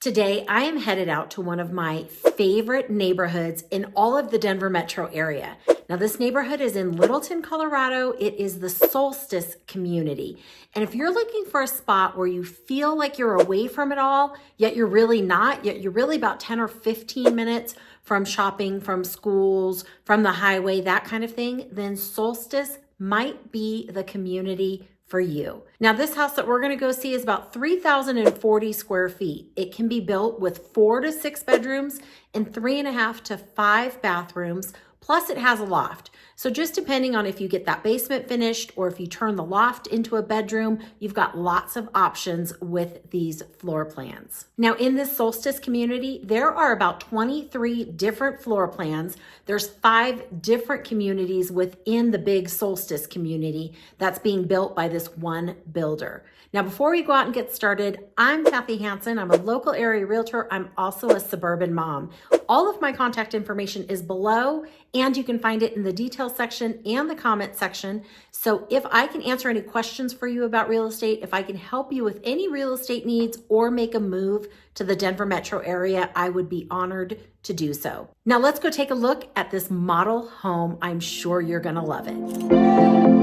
Today, I am headed out to one of my favorite neighborhoods in all of the Denver metro area. Now, this neighborhood is in Littleton, Colorado. It is the Solstice community. And if you're looking for a spot where you feel like you're away from it all, yet you're really not, yet you're really about 10 or 15 minutes from shopping, from schools, from the highway, that kind of thing, then Solstice might be the community for you. Now, this house that we're going to go see is about 3,040 square feet. It can be built with 4 to 6 bedrooms and 3.5 to 5 bathrooms. Plus it has a loft. So just depending on if you get that basement finished or if you turn the loft into a bedroom, you've got lots of options with these floor plans. Now in this Solstice community, there are about 23 different floor plans. There's 5 different communities within the big Solstice community that's being built by this one builder. Now, before we go out and get started, I'm Kathy Hansen. I'm a local area realtor. I'm also a suburban mom. All of my contact information is below, and you can find it in the details section and the comment section. So if I can answer any questions for you about real estate, if I can help you with any real estate needs or make a move to the Denver metro area, I would be honored to do so. Now let's go take a look at this model home. I'm sure you're gonna love it.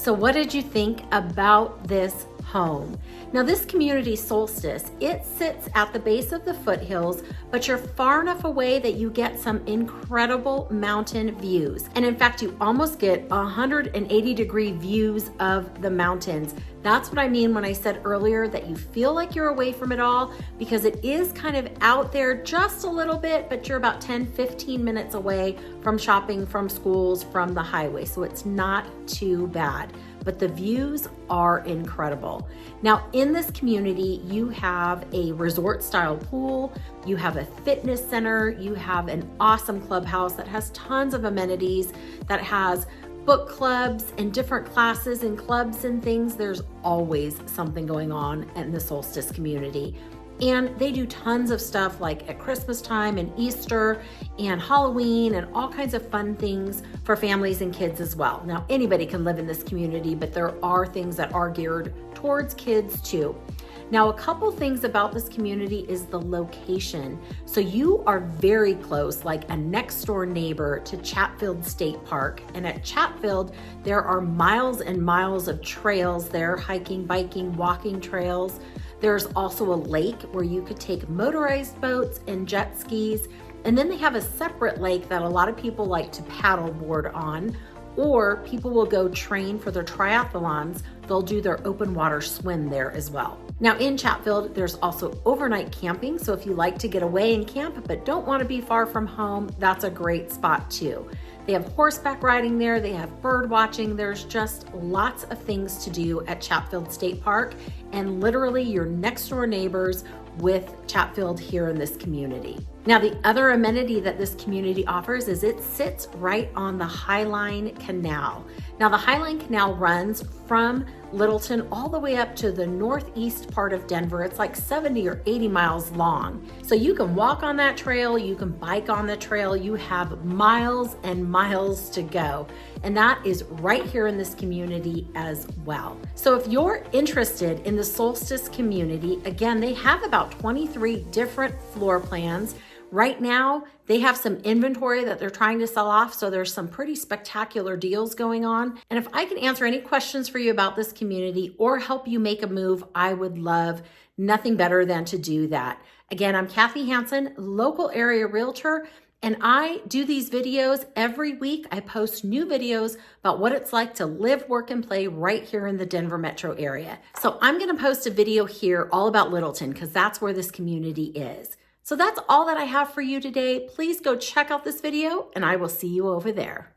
So what did you think about this home? Now this community, Solstice, it sits at the base of the foothills, but you're far enough away that you get some incredible mountain views. And in fact, you almost get 180-degree views of the mountains. That's what I mean when I said earlier that you feel like you're away from it all, because it is kind of out there just a little bit, but you're about 10-15 minutes away from shopping, from schools, from the highway. So it's not too bad. But the views are incredible. Now in this community, you have a resort style pool, you have a fitness center, you have an awesome clubhouse that has tons of amenities, that has book clubs and different classes and clubs and things. There's always something going on in the Solstice community. And they do tons of stuff like at Christmas time and Easter and Halloween and all kinds of fun things for families and kids as well. Now, anybody can live in this community, but there are things that are geared towards kids too. Now, a couple things about this community is the location. So you are very close, like a next door neighbor to Chatfield State Park. And at Chatfield, there are miles and miles of trails there, hiking, biking, walking trails. There's also a lake where you could take motorized boats and jet skis. And then they have a separate lake that a lot of people like to paddleboard on, or people will go train for their triathlons. They'll do their open water swim there as well. Now in Chatfield, there's also overnight camping. So if you like to get away and camp, but don't want to be far from home, that's a great spot too. They have horseback riding there, they have bird watching. There's just lots of things to do at Chatfield State Park, and literally your next door neighbors with Chatfield here in this community. Now, the other amenity that this community offers is it sits right on the Highline Canal. Now, the Highline Canal runs from Littleton all the way up to the northeast part of Denver. It's like 70 or 80 miles long. So you can walk on that trail, you can bike on the trail, you have miles and miles to go. And that is right here in this community as well. So if you're interested in the Solstice community, again, they have about 23 different floor plans. Right now, they have some inventory that they're trying to sell off, so there's some pretty spectacular deals going on. And if I can answer any questions for you about this community or help you make a move, I would love nothing better than to do that. Again, I'm Kathy Hansen, local area realtor, and I do these videos every week. I post new videos about what it's like to live, work, and play right here in the Denver metro area. So I'm gonna post a video here all about Littleton because that's where this community is. So that's all that I have for you today. Please go check out this video and I will see you over there.